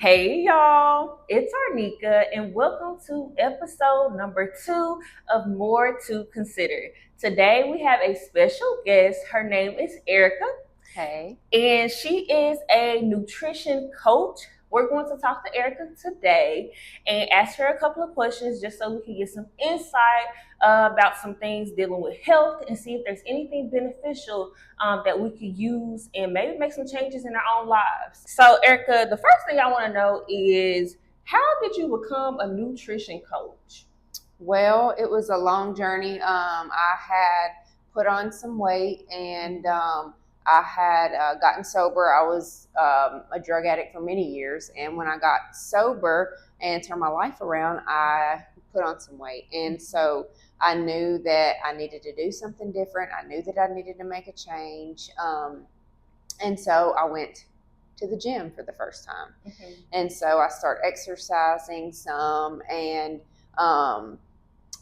Hey y'all, it's Arnika, and welcome to episode number 2 of More to Consider. Today we have a special guest. Her name is Erica, Hey. and she is a nutrition coach. We're going to talk to Erica today and ask her a couple of questions just so we can get some insight about some things dealing with health and see if there's anything beneficial that we could use and maybe make some changes in our own lives. So, Erica, the first thing I want to know is how did you become a nutrition coach? Well, it was a long journey. I had put on some weight and I had gotten sober. I was a drug addict for many years. And when I got sober and turned my life around, I put on some weight. And so I knew that I needed to do something different. I knew that I needed to make a change. And so I went to the gym for the first time. And so I started exercising some and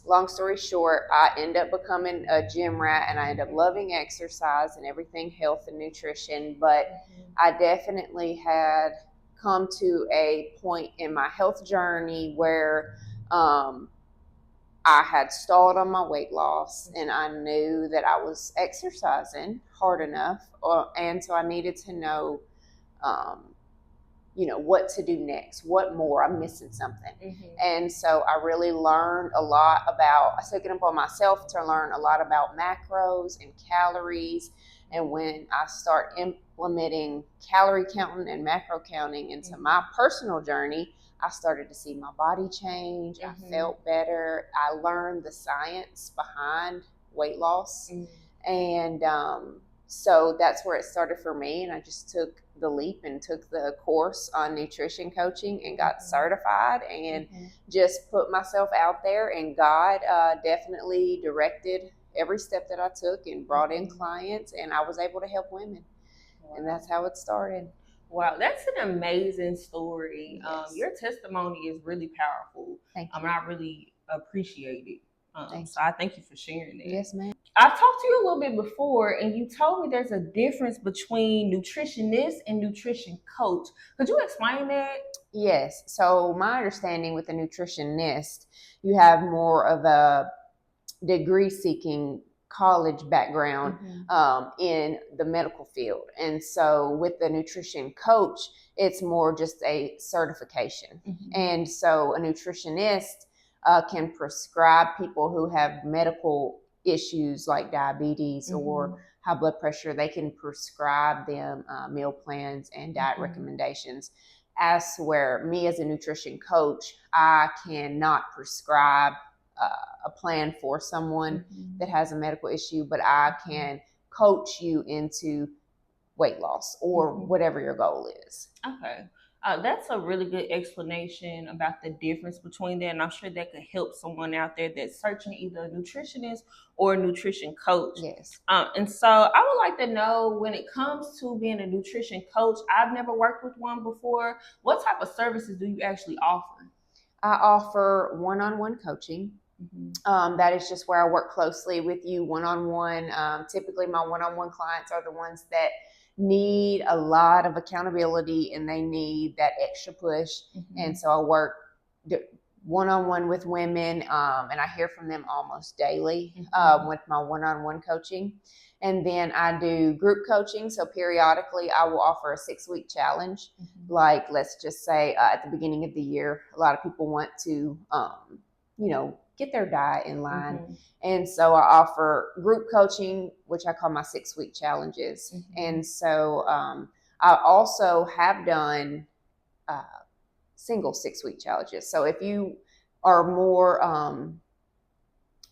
long story short, I end up becoming a gym rat and I end up loving exercise and everything health and nutrition. But I definitely had come to a point in my health journey where I had stalled on my weight loss and I knew that I was exercising hard enough. And so I needed to know, what to do next, what more, I'm missing something. And so I really learned a lot about, I took it upon myself to learn a lot about macros and calories. And when I start implementing calorie counting and macro counting into my personal journey, I started to see my body change. I felt better. I learned the science behind weight loss. And so that's where it started for me. And I just took the leap and took the course on nutrition coaching and got certified and just put myself out there. And God definitely directed every step that I took and brought in clients, and I was able to help women. And that's how it started. Wow, that's an amazing story. Yes. Your testimony is really powerful. Thank you. I really appreciate it. So I thank you for sharing that. Yes, ma'am. I've talked to you a little bit before, and you told me there's a difference between nutritionist and nutrition coach. Could you explain that? Yes. So my understanding with a nutritionist, you have more of a degree-seeking college background in the medical field. And so with the nutrition coach, it's more just a certification. And so a nutritionist can prescribe people who have medical issues like diabetes or high blood pressure. They can prescribe them meal plans and diet recommendations. As where me as a nutrition coach, I cannot prescribe a plan for someone that has a medical issue, but I can coach you into weight loss or whatever your goal is. Okay. That's a really good explanation about the difference between that. And I'm sure that could help someone out there that's searching either a nutritionist or a nutrition coach. Yes. And so I would like to know, when it comes to being a nutrition coach, I've never worked with one before. What type of services do you actually offer? I offer one-on-one coaching. That is just where I work closely with you one-on-one. Typically my one-on-one clients are the ones that need a lot of accountability and they need that extra push. And so I work one-on-one with women and I hear from them almost daily with my one-on-one coaching. And then I do group coaching. So periodically I will offer a 6-week challenge. Like, let's just say at the beginning of the year, a lot of people want to, get their diet in line. And so I offer group coaching, which I call my 6-week challenges. And so I also have done single 6-week challenges. So if you are more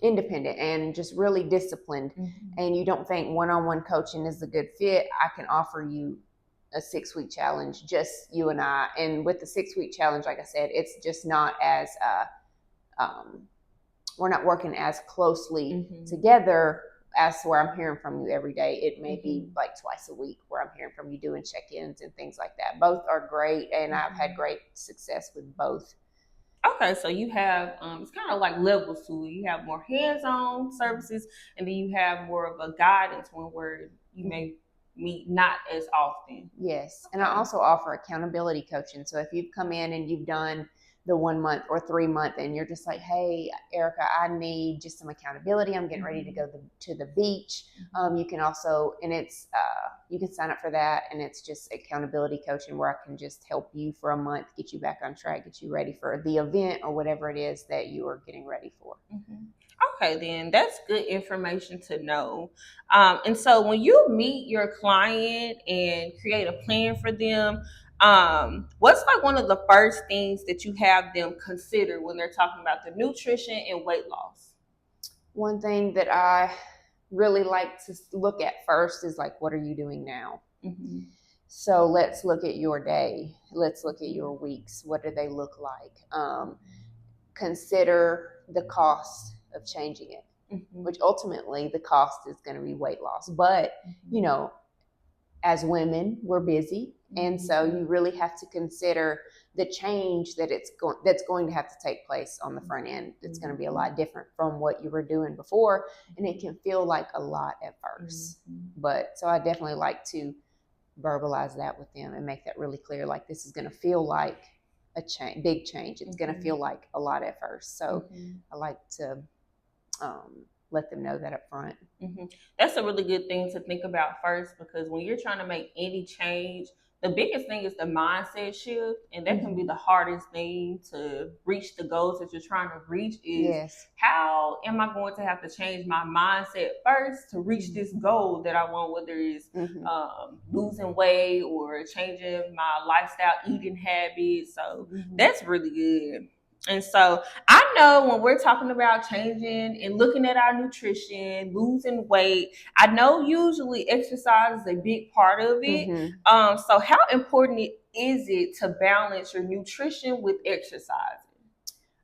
independent and just really disciplined and you don't think one-on-one coaching is a good fit, I can offer you a 6-week challenge, just you and I. And with the 6-week challenge, like I said, it's just not as we're not working as closely together as where I'm hearing from you every day. It may be like twice a week where I'm hearing from you doing check-ins and things like that. Both are great, and I've had great success with both. Okay, so you have, it's kind of like levels to it. You have more hands-on services, and then you have more of a guidance one where you may meet not as often. Yes. And I also offer accountability coaching. So if you've come in and you've done the 1 month or 3 month and you're just like, hey, Erica, I need just some accountability. I'm getting ready to go to the beach. You can also, and it's, you can sign up for that. And it's just accountability coaching where I can just help you for a month, get you back on track, get you ready for the event or whatever it is that you are getting ready for. Okay, then that's good information to know. And so when you meet your client and create a plan for them, what's like one of the first things that you have them consider when they're talking about the nutrition and weight loss? One thing that I really like to look at first is like, what are you doing now? Mm-hmm. So let's look at your day. Let's look at your weeks. What do they look like? Consider the cost of changing it, which ultimately the cost is going to be weight loss. But, you know, as women, we're busy. And so you really have to consider the change that that's going to have to take place on the front end. It's going to be a lot different from what you were doing before. And it can feel like a lot at first. But so I definitely like to verbalize that with them and make that really clear. Like, this is going to feel like a big change. It's going to feel like a lot at first. So I like to let them know that up front. That's a really good thing to think about first, because when you're trying to make any change, the biggest thing is the mindset shift, and that can be the hardest thing to reach the goals that you're trying to reach. Is how am I going to have to change my mindset first to reach this goal that I want, whether it's losing weight or changing my lifestyle eating habits. So that's really good. And so I know when we're talking about changing and looking at our nutrition, losing weight, I know usually exercise is a big part of it. So how important is it to balance your nutrition with exercising?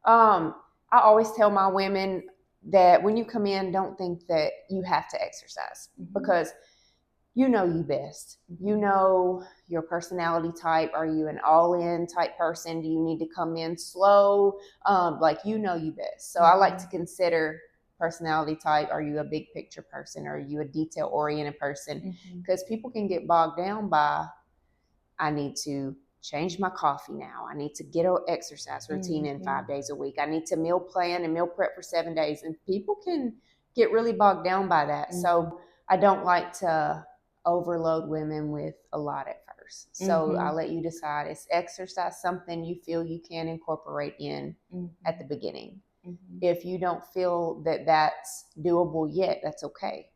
I always tell my women that when you come in, don't think that you have to exercise, because you know you best. You know your personality type. Are you an all-in type person? Do you need to come in slow? Like, you know you best. So I like to consider personality type. Are you a big picture person? Are you a detail-oriented person? Because people can get bogged down by, I need to change my coffee now. I need to get an exercise routine in 5 days a week. I need to meal plan and meal prep for 7 days. And people can get really bogged down by that. So I don't like to overload women with a lot at first. So I let you decide, is exercise something you feel you can incorporate in at the beginning? If you don't feel that that's doable yet, that's okay.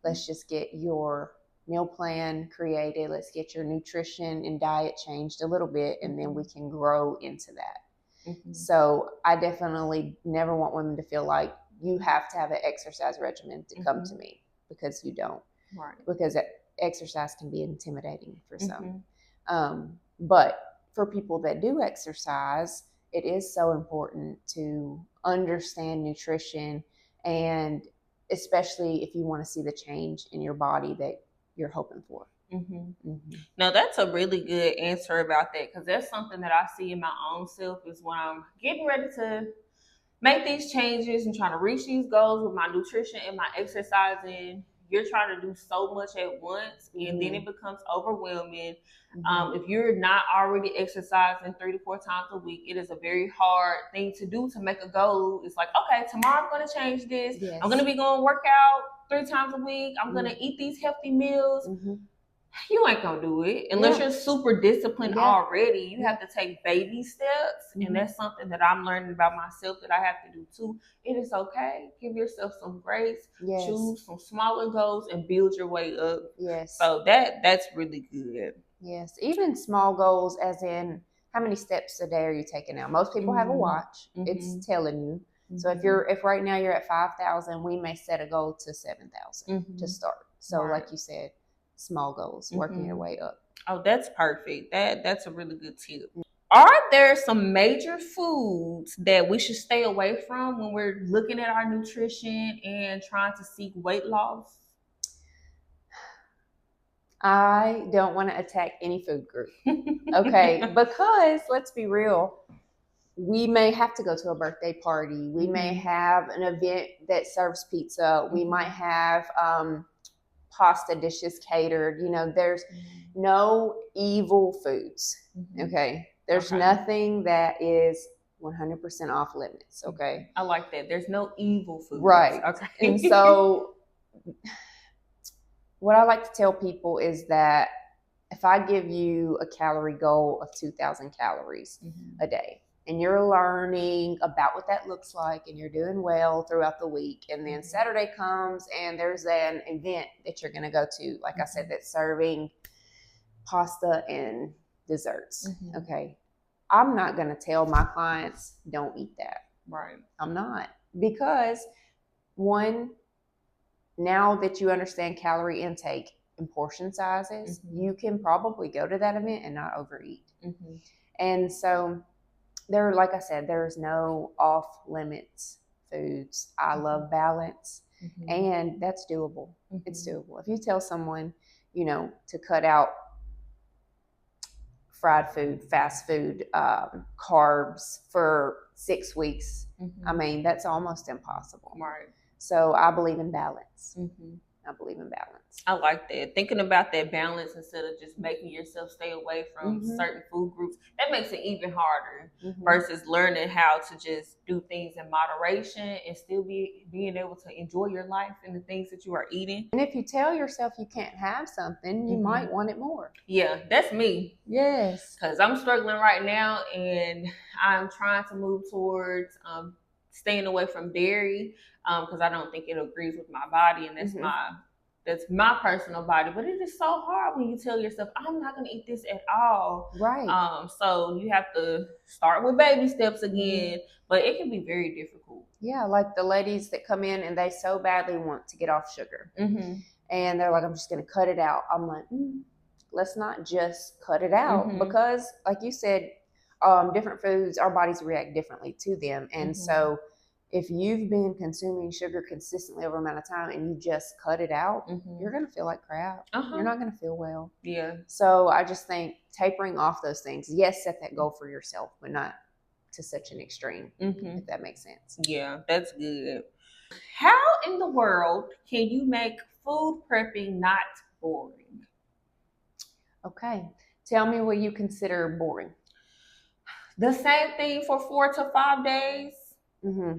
Let's just get your meal plan created. Let's get your nutrition and diet changed a little bit, and then we can grow into that. So I definitely never want women to feel like you have to have an exercise regimen to come to me, because you don't. Right. Because exercise can be intimidating for some. But for people that do exercise, it is so important to understand nutrition, and especially if you want to see the change in your body that you're hoping for. Now that's a really good answer about that, because that's something that I see in my own self, is when I'm getting ready to make these changes and trying to reach these goals with my nutrition and my exercising. You're trying to do so much at once, and then it becomes overwhelming. If you're not already exercising 3 to 4 times a week, it is a very hard thing to do to make a goal. It's like, okay, tomorrow I'm going to change this. I'm going to be going to work out 3 times a week. I'm going to eat these healthy meals. You ain't gonna do it unless you're super disciplined already. You have to take baby steps, and that's something that I'm learning about myself that I have to do too. It is okay. Give yourself some grace. Choose some smaller goals and build your way up. So that's really good. Even small goals, as in how many steps a day are you taking now? Most people have a watch. It's telling you. So if right now you're at 5,000, we may set a goal to 7,000 to start. So like you said, small goals, working your way up. Oh, that's perfect. That's a really good tip. Are there some major foods that we should stay away from when we're looking at our nutrition and trying to seek weight loss? I don't want to attack any food group. Okay. Because let's be real, we may have to go to a birthday party. We may have an event that serves pizza. We might have pasta dishes catered. You know, no evil foods. Okay. There's nothing that is 100% off limits. Okay. I like that. There's no evil foods. Right. Okay. And so what I like to tell people is that if I give you a calorie goal of 2,000 calories a day, and you're learning about what that looks like, and you're doing well throughout the week, and then Saturday comes and there's an event that you're going to go to, like I said, that's serving pasta and desserts. Okay. I'm not going to tell my clients, don't eat that. Right. I'm not. Because one, now that you understand calorie intake and portion sizes, you can probably go to that event and not overeat. And so there, like I said, there's no off limits foods. I love balance, and that's doable. It's doable. If you tell someone, you know, to cut out fried food, fast food, carbs for 6 weeks, I mean, that's almost impossible. Right. So I believe in balance. I believe in balance. I like that. Thinking about that balance instead of just making yourself stay away from certain food groups, that makes it even harder versus learning how to just do things in moderation and still being able to enjoy your life and the things that you are eating. And if you tell yourself you can't have something, you might want it more. Yeah, that's me. Yes. Because I'm struggling right now and I'm trying to move towards staying away from dairy because I don't think it agrees with my body, and that's my personal body. But it is so hard when you tell yourself, I'm not going to eat this at all. Right. So you have to start with baby steps again, but it can be very difficult. Yeah, like the ladies that come in and they so badly want to get off sugar. And they're like, I'm just going to cut it out. I'm like, let's not just cut it out because, like you said, different foods, our bodies react differently to them. And so if you've been consuming sugar consistently over an amount of time and you just cut it out, you're going to feel like crap. You're not going to feel well. Yeah. So I just think tapering off those things, yes, set that goal for yourself, but not to such an extreme, if that makes sense. Yeah, that's good. How in the world can you make food prepping not boring? Okay. Tell me what you consider boring. The same thing for 4 to 5 days.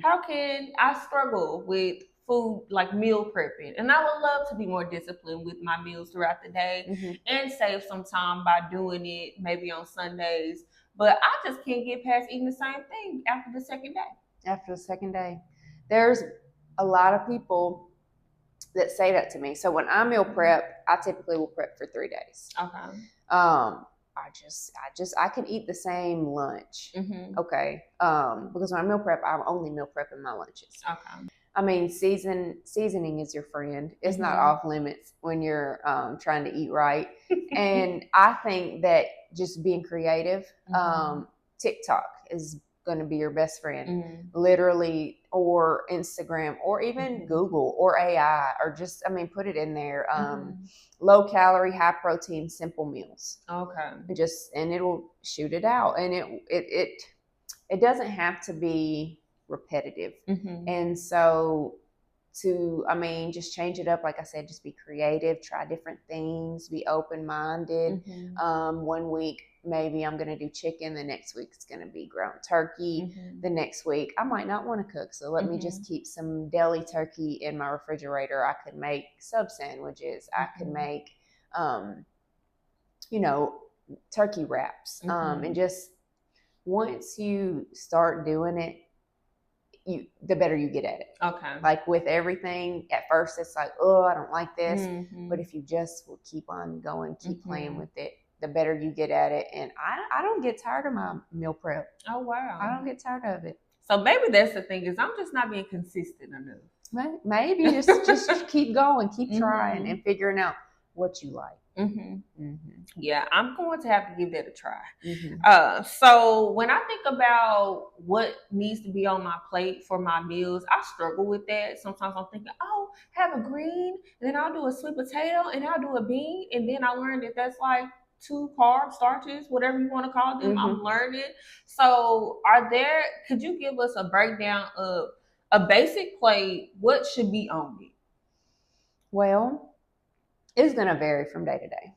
How can I struggle with food like meal prepping? And I would love to be more disciplined with my meals throughout the day and save some time by doing it maybe on Sundays. But I just can't get past eating the same thing after the second day. After the second day. There's a lot of people that say that to me. So when I meal prep, I typically will prep for 3 days. Okay. I can eat the same lunch. Okay. Because when I meal prep, I'm only meal prepping my lunches. Okay. I mean, seasoning is your friend. It's not off limits when you're trying to eat right. And I think that just being creative, TikTok is going to be your best friend, literally, or Instagram, or even Google or AI, or just, I mean, put it in there. Low calorie, high protein, simple meals. Okay. And it'll shoot it out, and it doesn't have to be repetitive. And so just change it up. Like I said, just be creative, try different things, be open-minded. 1 week, maybe I'm going to do chicken. The next week it's going to be ground turkey. The next week I might not want to cook. So let me just keep some deli turkey in my refrigerator. I could make sub sandwiches. I could make, turkey wraps. And just once you start doing it, the better you get at it. Okay. Like with everything, at first it's like, oh, I don't like this. But if you just will keep on going, keep playing with it, the better you get at it. And I don't get tired of my meal prep. Oh, wow. I don't get tired of it. So maybe that's the thing, is I'm just not being consistent enough. Maybe just keep going, keep trying and figuring out what you like. Yeah, I'm going to have to give that a try. So when I think about what needs to be on my plate for my meals, I struggle with that. Sometimes I'm thinking, oh, have a green, and then I'll do a sweet potato, and I'll do a bean, and then I learned that that's like 2 carbs, starches, whatever you want to call them. I'm learning. So could you give us a breakdown of a basic plate? What should be on it? Well, It's going to vary from day to day,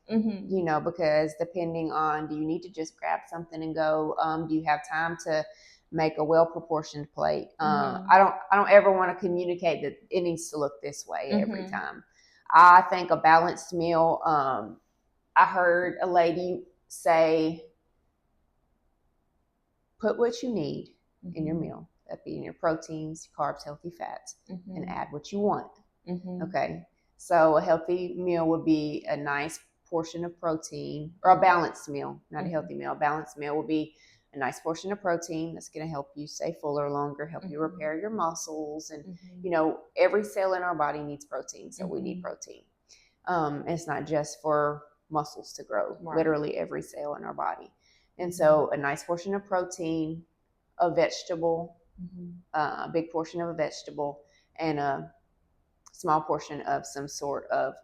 you know, because depending on, do you need to just grab something and go? Do you have time to make a well-proportioned plate? I don't ever want to communicate that it needs to look this way every time. I think a balanced meal, I heard a lady say, put what you need in your meal. That being your proteins, carbs, healthy fats, and add what you want. Okay. So a healthy meal would be a nice portion of protein, or a balanced meal, not a healthy meal. A balanced meal will be a nice portion of protein that's going to help you stay fuller longer, help you repair your muscles. And, you know, every cell in our body needs protein. So we need protein. It's not just for muscles to grow, literally every cell in our body. And so a nice portion of protein, a vegetable, a big portion of a vegetable, and a small portion of some sort of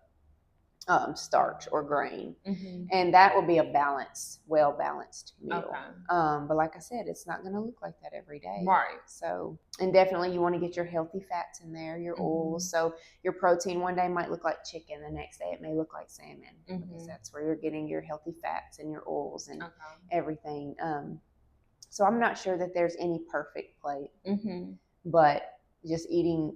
starch or grain. And that will be a balanced, well-balanced meal. But like I said, it's not going to look like that every day. Right. So, and definitely you want to get your healthy fats in there, your oils. So your protein one day might look like chicken. The next day it may look like salmon, because that's where you're getting your healthy fats and your oils and everything. So I'm not sure that there's any perfect plate, but just eating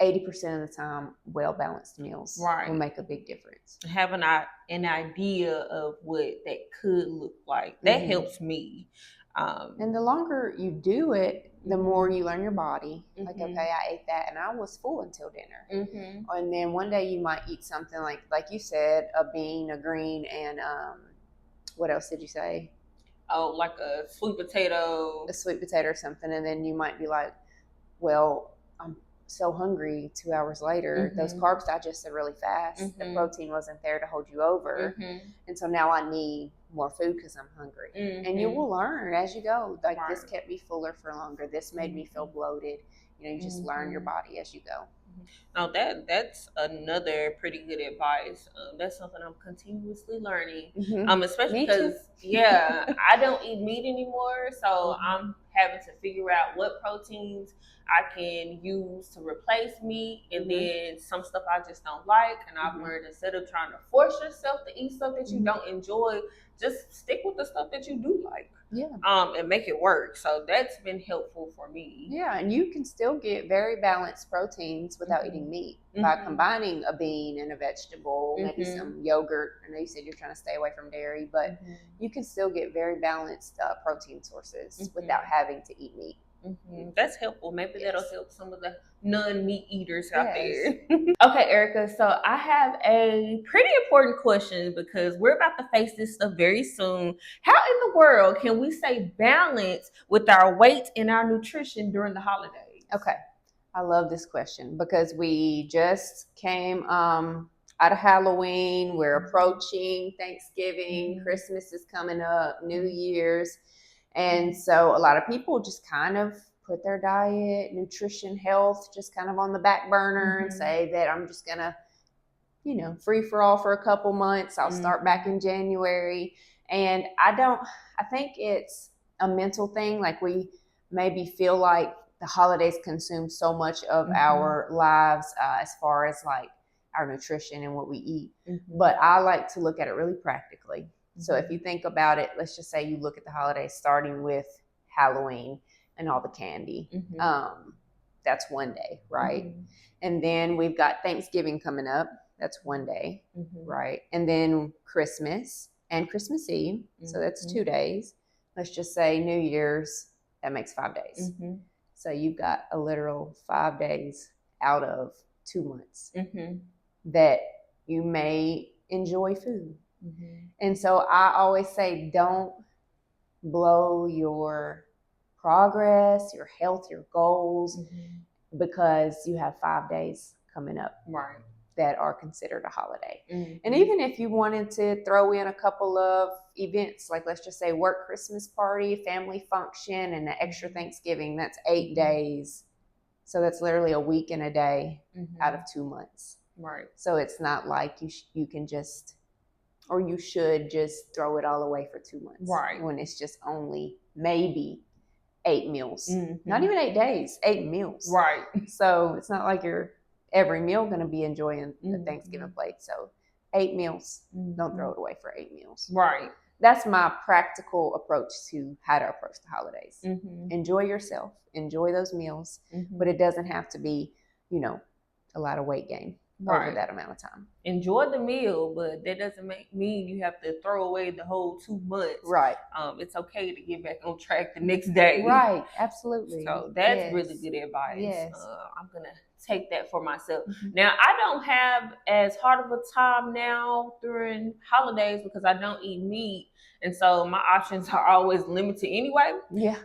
80% of the time well-balanced meals will make a big difference. Having an idea of what that could look like, that helps me. And the longer you do it, the more you learn your body. Like, okay, I ate that and I was full until dinner. And then one day you might eat something like you said, a bean, a green, and what else did you say? Oh, like a sweet potato. A sweet potato or something. And then you might be like, well, I'm so hungry 2 hours later. Those carbs digested really fast. The protein wasn't there to hold you over. And so now I need more food because I'm hungry. And you will learn as you go. Like, this kept me fuller for longer. This made me feel bloated. You know, you just learn your body as you go. Now that's another pretty good advice. That's something I'm continuously learning. Especially because I don't eat meat anymore, so I'm having to figure out what proteins I can use to replace meat, and then some stuff I just don't like. And I've learned, instead of trying to force yourself to eat stuff that you don't enjoy, just stick with the stuff that you do like. And make it work. So that's been helpful for me. Yeah, and you can still get very balanced proteins without eating meat by combining a bean and a vegetable, maybe some yogurt. I know you said you're trying to stay away from dairy, but you can still get very balanced protein sources without having to eat meat. That's helpful. Maybe that'll help some of the non-meat eaters out there. Okay, Erica, so I have a pretty important question, because we're about to face this stuff very soon. How in the world can we stay balanced with our weight and our nutrition during the holidays? Okay, I love this question because we just came out of Halloween. We're approaching Thanksgiving. Christmas is coming up, New Year's. And so a lot of people just kind of put their diet, nutrition, health just kind of on the back burner and say that I'm just going to, you know, free for all for a couple months. I'll start back in January. And I think it's a mental thing. Like, we maybe feel like the holidays consume so much of our lives as far as like our nutrition and what we eat. But I like to look at it really practically. So if you think about it, let's just say you look at the holidays starting with Halloween and all the candy. That's one day, right? And then we've got Thanksgiving coming up. That's one day, right? And then Christmas and Christmas Eve. So that's 2 days. Let's just say New Year's, that makes 5 days. So you've got a literal 5 days out of 2 months that you may enjoy food. And so I always say, don't blow your progress, your health, your goals, because you have 5 days coming up that are considered a holiday. And even if you wanted to throw in a couple of events, like let's just say work Christmas party, family function, and an extra Thanksgiving, that's 8 days. So that's literally a week and a day out of 2 months. So it's not like you can just, or you should just throw it all away for 2 months. When it's just only maybe 8 meals. Not even 8 days, 8 meals. So it's not like you're every meal going to be enjoying the Thanksgiving plate. So 8 meals, don't throw it away for 8 meals. Right. That's my practical approach to how to approach the holidays. Enjoy yourself, enjoy those meals, but it doesn't have to be, a lot of weight gain over that amount of time. Enjoy the meal, but that doesn't mean you have to throw away the whole 2 months. Right. It's okay to get back on track the next day. Right. Absolutely. So that's really good advice. Yes. I'm going to take that for myself. Now, I don't have as hard of a time now during holidays because I don't eat meat. And so my options are always limited anyway. Yeah.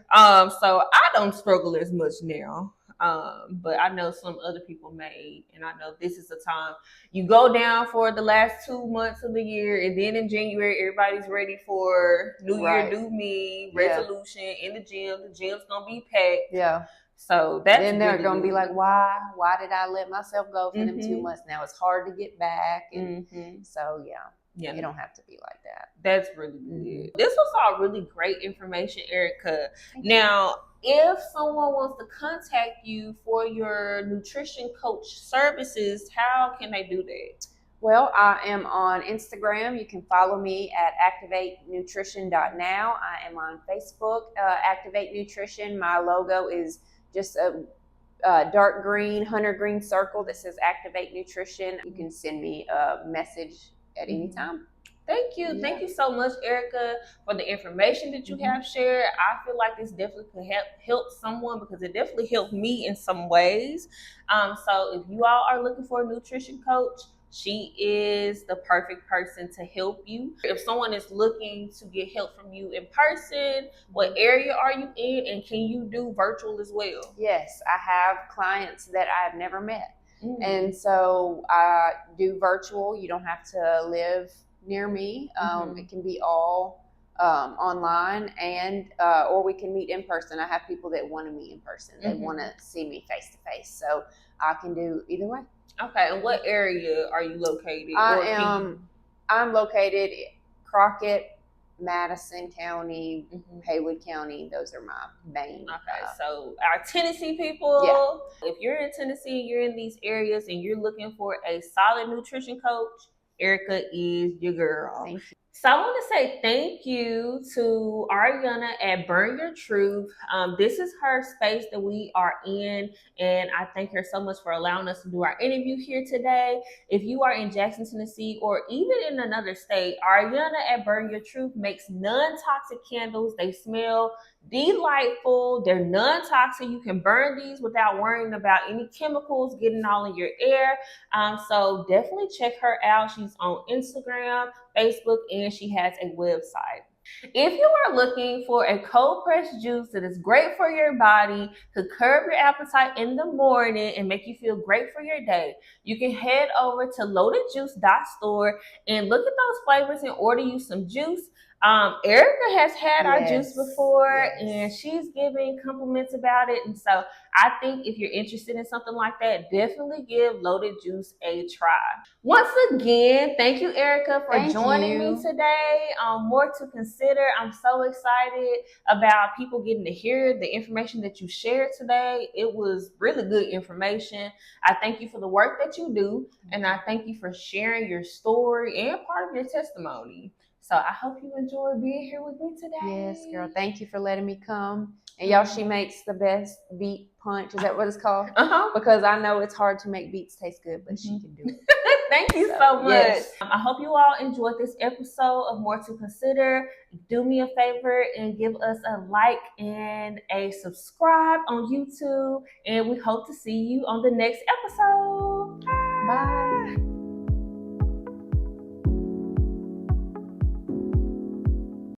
So I don't struggle as much now. But I know some other people may, and I know this is the time you go down for the last 2 months of the year, and then in January everybody's ready for New Year, New Me, resolution in the gym. The gym's gonna be packed. Yeah. So that's then they're gonna be like, why did I let myself go for them 2 months? Now it's hard to get back, and so yeah, you don't have to be like that. That's really good. This was all really great information, Erica. Now, if someone wants to contact you for your nutrition coach services, how can they do that? Well, I am on Instagram. You can follow me at activatenutrition.now. I am on Facebook, Activate Nutrition. My logo is just a dark green, hunter green circle that says Activate Nutrition. You can send me a message at any time. Thank you. Thank you so much, Erica, for the information that you have shared. I feel like this definitely could help someone because it definitely helped me in some ways. So if you all are looking for a nutrition coach, she is the perfect person to help you. If someone is looking to get help from you in person, what area are you in, and can you do virtual as well? Yes, I have clients that I've never met. And so I do virtual. You don't have to live near me. It can be all online, and or we can meet in person. I have people that want to meet in person. They want to see me face to face. So I can do either way. Okay, and what area are you located? I'm located in Crockett, Madison County, Haywood County. Those are my main. Okay, so our Tennessee people, if you're in Tennessee, you're in these areas, and you're looking for a solid nutrition coach, Erica is your girl. Thank you. So I want to say thank you to Ariana at Burn Your Truth. This is her space that we are in, and I thank her so much for allowing us to do our interview here today. If you are in Jackson, Tennessee, or even in another state, Ariana at Burn Your Truth makes non-toxic candles. They smell delightful. They're non-toxic. You can burn these without worrying about any chemicals getting all in your air. So definitely check her out. She's on Instagram, Facebook, and she has a website. If you are looking for a cold pressed juice that is great for your body, to curb your appetite in the morning and make you feel great for your day, you can head over to loadedjuice.store and look at those flavors and order you some juice. Erica has had our juice before, and she's giving compliments about it. And so I think if you're interested in something like that, definitely give Loaded Juice a try. Once again, thank you, Erica, for joining me today. More to consider. I'm so excited about people getting to hear the information that you shared today. It was really good information. I thank you for the work that you do, and I thank you for sharing your story and part of your testimony. So I hope you enjoyed being here with me today. Yes, girl. Thank you for letting me come. And y'all, she makes the best beet punch. Is that what it's called? Because I know it's hard to make beets taste good, but she can do it. Thank you so much. Yes. I hope you all enjoyed this episode of More to Consider. Do me a favor and give us a like and a subscribe on YouTube. And we hope to see you on the next episode. Bye.